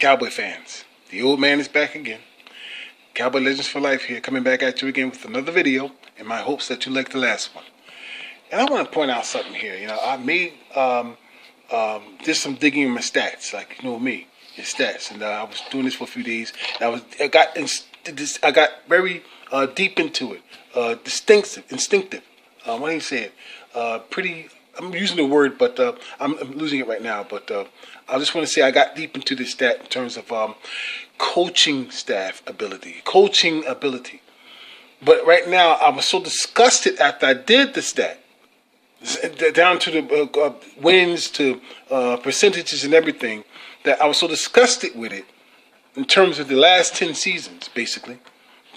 Cowboy fans, the old man is back again. Cowboy Legends for Life here, coming back at you again with another video in my hopes that you like the last one. And I want to point out something here. You know, I made just some digging in my stats, like you know me, your stats, and I was doing this for a few days. And I got very deep into it, instinctive. What do you say it? Pretty. I'm using the word, but I'm losing it right now. But I just want to say I got deep into this stat in terms of coaching staff ability, coaching ability. But right now, I was so disgusted after I did the stat, down to the wins, to percentages and everything, that I was so disgusted with it in terms of the last 10 seasons, basically,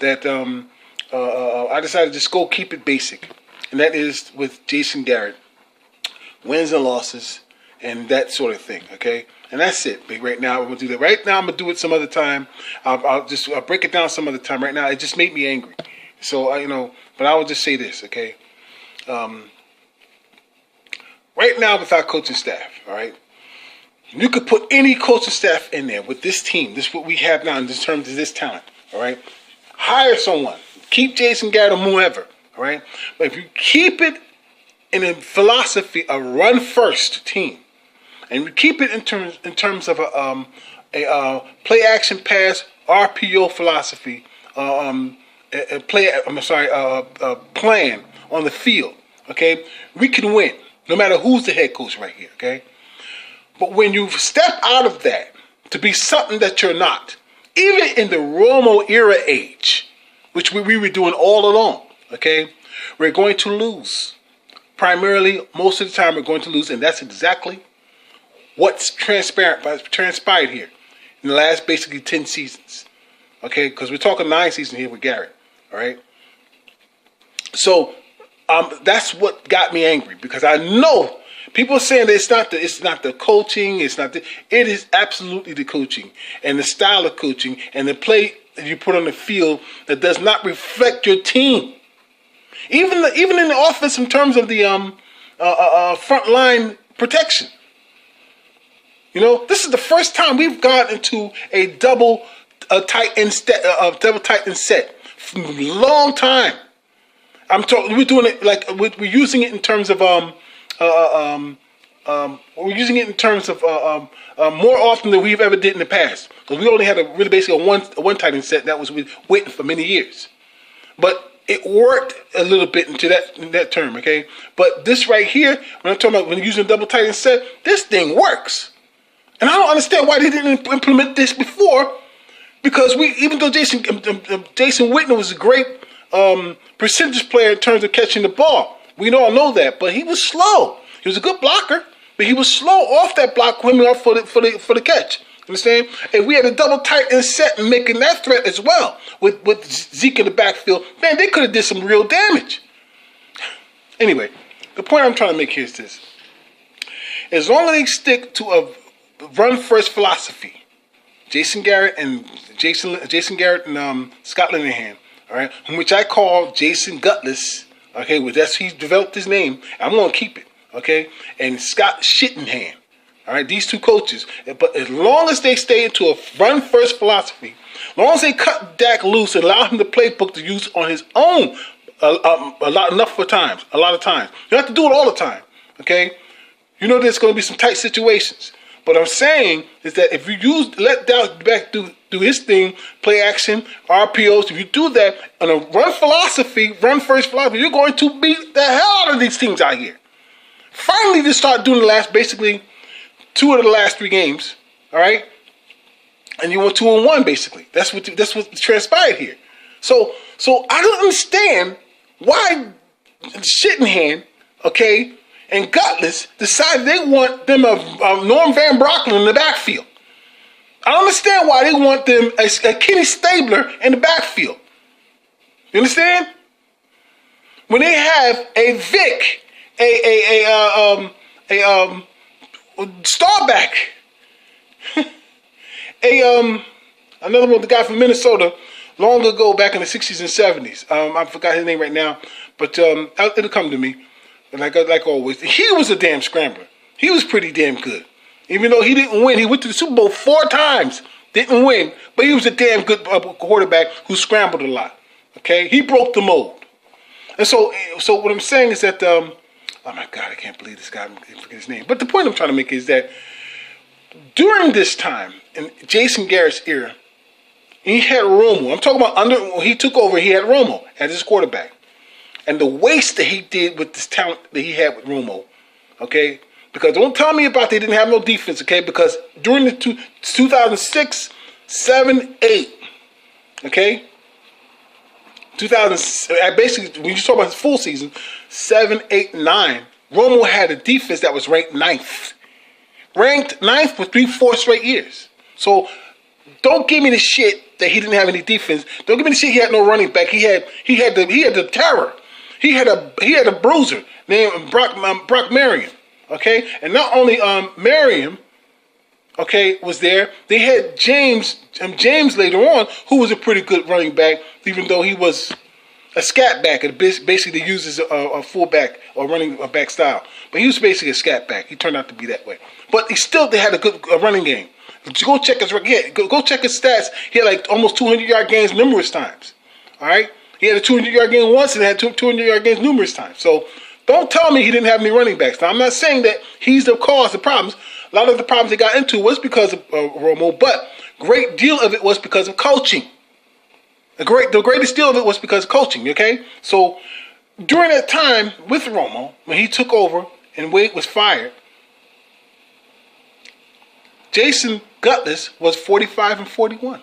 that I decided to just go keep it basic. And that is with Jason Garrett. Wins and losses, and that sort of thing, okay? And that's it. But right now, I'm going to do that. Right now, I'm going to do it some other time. I'll break it down some other time. Right now, it just made me angry. So, but I will just say this, okay? Right now, with our coaching staff, all right? You could put any coaching staff in there with this team. This is what we have now in terms of this talent, all right? Hire someone. Keep Jason Garrett or whoever, all right? But if you keep it in a philosophy, a run-first team, and we keep it in terms of a play-action pass RPO philosophy, plan on the field. Okay, we can win no matter who's the head coach right here. Okay, but when you step out of that to be something that you're not, even in the Romo era age, which we were doing all along, okay, we're going to lose. Primarily, most of the time, we're going to lose, and that's exactly what's transpired here in the last basically 10 seasons. Okay, because we're talking 9 seasons here with Garrett. All right. So that's what got me angry, because I know people are saying that it's not the coaching, it is absolutely the coaching and the style of coaching and the play that you put on the field that does not reflect your team. Even in the offense, in terms of the front line protection, this is the first time we've gone into a double tight end set. Long time. We're doing it like we're using it in terms of we're using it in terms of more often than we've ever did in the past, because we only had basically a one tight end set that was with Witten for many years, but it worked a little bit into that term, okay? But this right here, when I'm talking about when you're using a double tight end set, this thing works. And I don't understand why they didn't implement this before, because even though Jason Witten was a great percentage player in terms of catching the ball, we all know that, but he was slow. He was a good blocker, but he was slow off that block coming off for the catch. Understand? If we had a double tight end set and making that threat as well with Zeke in the backfield, man, they could have did some real damage. Anyway, the point I'm trying to make here is this: as long as they stick to a run-first philosophy, Jason Garrett and Scott Linehan, all right, which I call Jason Gutless, okay, he's developed his name. I'm gonna keep it, okay, and Scott Shittenhand. All right, these two coaches. But as long as they stay into a run-first philosophy, as long as they cut Dak loose and allow him the playbook to use on his own a lot of times. You don't have to do it all the time, okay? There's going to be some tight situations. But I'm saying is that if you let Dak do his thing, play action, RPOs, if you do that on a run-first philosophy, you're going to beat the hell out of these teams out here. Finally, they start doing basically 2 of the last 3 games, all right, and you went 2-1 basically. That's what transpired here. So I don't understand why Shittenhand, okay, and Gutless decided they want them a Norm Van Brocklin in the backfield. I don't understand why they want them a Kenny Stabler in the backfield. You understand? When they have a Vic, Starback, another one, the guy from Minnesota, long ago back in the 60s and 70s. I forgot his name right now, but it'll come to me. Like always, he was a damn scrambler. He was pretty damn good. Even though he didn't win, he went to the Super Bowl 4 times. Didn't win, but he was a damn good quarterback who scrambled a lot. Okay, he broke the mold. And so what I'm saying is that, oh my God, I can't believe this guy, I forget his name. But the point I'm trying to make is that during this time, in Jason Garrett's era, he had Romo. I'm talking about when he took over, he had Romo as his quarterback. And the waste that he did with this talent that he had with Romo, okay? Because don't tell me about they didn't have no defense, okay? Because during the 2006, 7, 8, okay? Basically, when you talk about his full season, 7, 8, 9, Romo had a defense that was ranked 9th. Ranked 9th for 3-4 straight years. So don't give me the shit that he didn't have any defense. Don't give me the shit he had no running back. He had the terror. He had a bruiser named Brock Marion. Okay, and not only Marion, okay, was there. They had James later on, who was a pretty good running back, even though he was a scat back and basically uses a fullback or running back style. But he was basically a scat back. He turned out to be that way. But they had a good running game. Go check his go check his stats. He had like almost 200-yard games numerous times. All right, he had a 200-yard game once and had 200-yard games numerous times. So don't tell me he didn't have any running backs. Now I'm not saying that he's the cause of the problems. A lot of the problems they got into was because of Romo, but great deal of it was because of coaching. The greatest deal of it was because of coaching. Okay, so during that time with Romo, when he took over and Wade was fired, Jason Gutless was 45-41.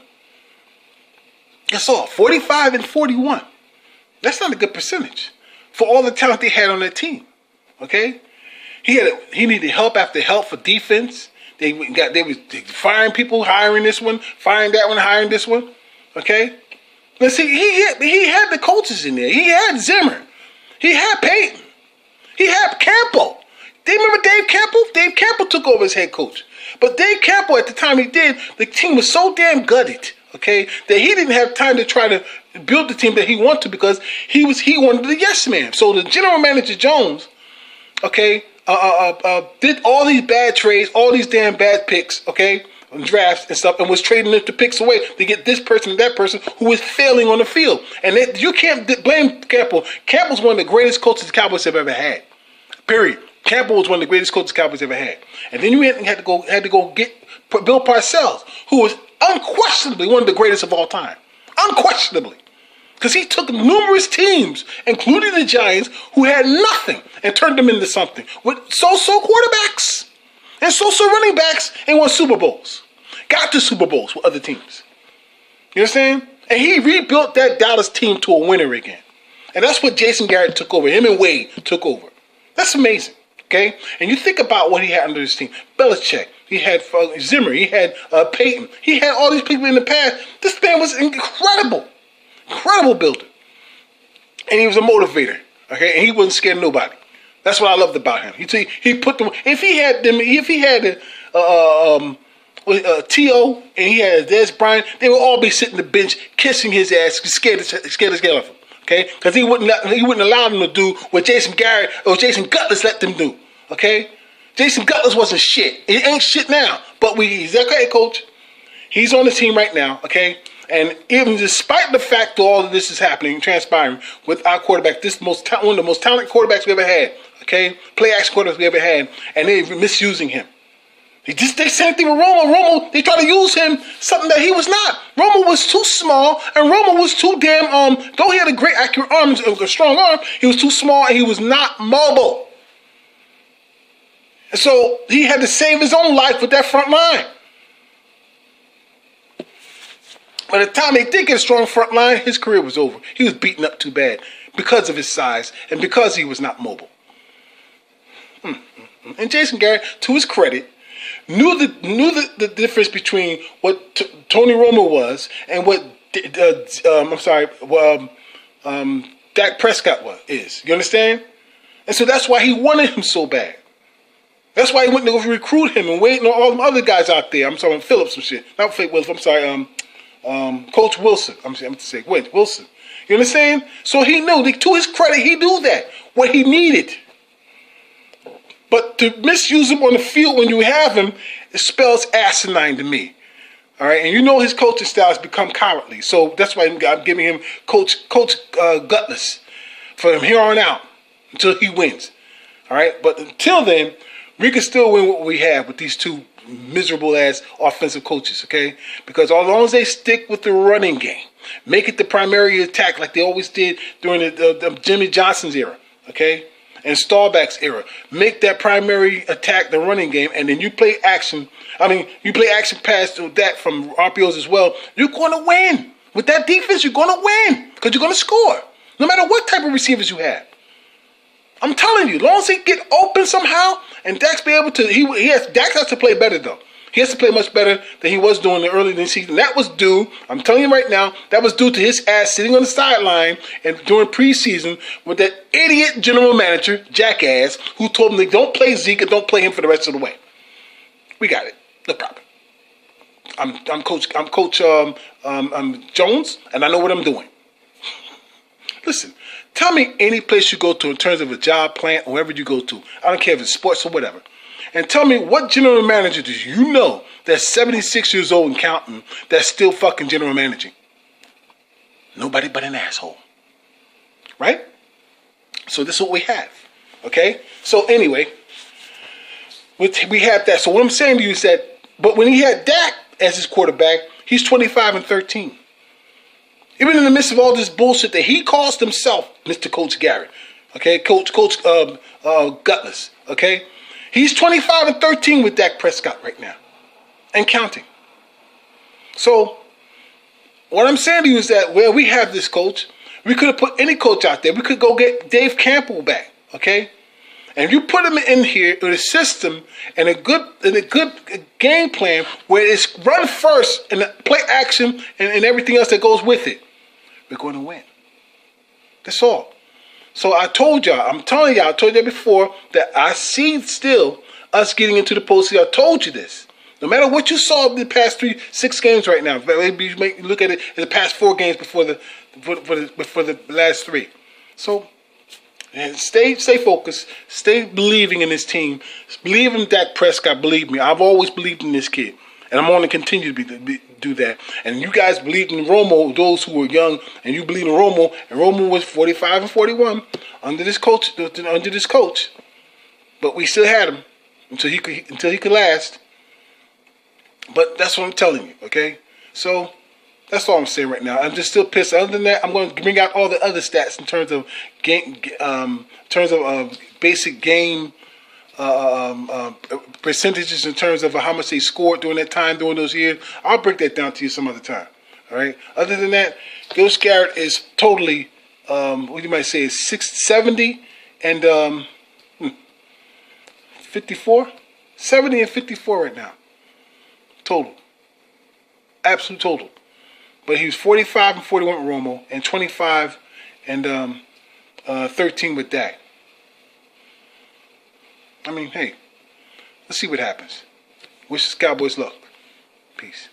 That's all. 45-41. That's not a good percentage for all the talent they had on their team. Okay, he needed help after help for defense. They was firing people, hiring this one, firing that one, hiring this one. Okay, let's see. He had the coaches in there. He had Zimmer. He had Peyton. He had Campbell. Do you remember Dave Campbell? Dave Campbell took over as head coach. But Dave Campbell, at the time he did, the team was so damn gutted, okay, that he didn't have time to try to build the team that he wanted to because he wanted the yes man. So the general manager Jones, okay, did all these bad trades, all these damn bad picks, okay, drafts and stuff, and was trading the picks away to get this person and that person who was failing on the field. And you can't blame Campbell. Campbell's one of the greatest coaches the Cowboys have ever had. Period. Campbell was one of the greatest coaches the Cowboys ever had. And then you had to go get Bill Parcells, who was unquestionably one of the greatest of all time. Unquestionably. Because he took numerous teams, including the Giants, who had nothing, and turned them into something. With so-so quarterbacks and so-so running backs, and won Super Bowls. Got to Super Bowls with other teams. You understand? And he rebuilt that Dallas team to a winner again. And that's what Jason Garrett took over. Him and Wade took over. That's amazing. Okay, and you think about what he had under his team. Belichick, he had Zimmer, he had Peyton, he had all these people in the past. This man was incredible builder, and he was a motivator. Okay, and he wasn't scared of nobody. That's what I loved about him. He put them. If he had T.O. and he had Des Bryant, they would all be sitting on the bench kissing his ass, scared as hell of him. Okay, because he wouldn't allow them to do what Jason Garrett or Jason Gutless let them do. Okay, Jason Gutless wasn't shit. He ain't shit now. But he's okay, coach. He's on the team right now. Okay, and even despite the fact that all of this is happening, transpiring with our quarterback, one of the most talented quarterbacks we ever had. Okay, play action quarterbacks we ever had, and they're misusing him. They same thing with Romo. Romo, they try to use him something that he was not. Romo was too small, and Romo was too damn, though he had a great accurate arm, a strong arm, he was too small and he was not mobile. And so he had to save his own life with that front line. By the time they did get a strong front line, his career was over. He was beaten up too bad because of his size and because he was not mobile. And Jason Garrett, to his credit, knew the difference between what Tony Romo was and what Dak Prescott is. You understand? And so that's why he wanted him so bad. That's why he went to go recruit him and waiting on all them other guys out there. I'm sorry, Phillips and shit. Not Philip Wilson. I'm sorry, Coach Wilson. I'm to say, wait, Wilson. You understand? So he knew. To his credit, he knew that what he needed. But to misuse him on the field when you have him, it spells asinine to me. All right, and you know his coaching style has become cowardly, so that's why I'm giving him Coach Gutless from here on out until he wins. All right, but until then, we can still win what we have with these two miserable ass offensive coaches. Okay, because as long as they stick with the running game, make it the primary attack like they always did during the Jimmy Johnson's era. Okay. And Staubach's era. Make that primary attack the running game, and then you play action. You play action pass to that from RPOs as well. You're going to win. With that defense, you're going to win because you're going to score. No matter what type of receivers you have. I'm telling you, as long as he get open somehow, and Dax be able to, Dax has to play better though. He has to play much better than he was doing early in the season. That was due, I'm telling you right now, that was due to his ass sitting on the sideline and during preseason with that idiot general manager, jackass, who told him they don't play Zeke and don't play him for the rest of the way. We got it. No problem. I'm Coach Jones, and I know what I'm doing. Listen, tell me any place you go to in terms of a job, plant, or wherever you go to. I don't care if it's sports or whatever. And tell me what general manager do you know that's 76 years old and counting that's still fucking general managing? Nobody but an asshole. Right? So this is what we have. Okay? So anyway, we have that. So what I'm saying to you is that, but when he had Dak as his quarterback, he's 25-13. Even in the midst of all this bullshit that he caused himself, Mr. Coach Garrett. Okay? Coach Gutless. Okay? He's 25-13 with Dak Prescott right now. And counting. So, what I'm saying to you is that where we have this coach, we could have put any coach out there. We could go get Dave Campbell back. Okay? And if you put him in here with a system and a good game plan where it's run first and play action and everything else that goes with it, we're going to win. That's all. So I told y'all, I told you before that I see still us getting into the postseason. I told you this. No matter what you saw in the past 6 games right now, maybe you may look at it in the past 4 games before the last 3. So stay focused, stay believing in this team, believe in Dak Prescott. Believe me, I've always believed in this kid, and I'm going to continue to do that. And you guys believed in Romo, those who were young, and you believe in Romo, and Romo was 45-41 under this coach. But we still had him until he could last. But that's what I'm telling you, okay? So that's all I'm saying right now. I'm just still pissed. Other than that, I'm going to bring out all the other stats in terms of basic game percentages, in terms of how much they scored during that time, during those years. I'll break that down to you some other time. All right. Other than that, Coach Garrett is totally, what you might say, is 70 and 54, 70 and 54 right now. Total. Absolute total. But he was 45-41 with Romo and 25-13 with Dak. I mean, hey, let's see what happens. Wish the Cowboys luck. Peace.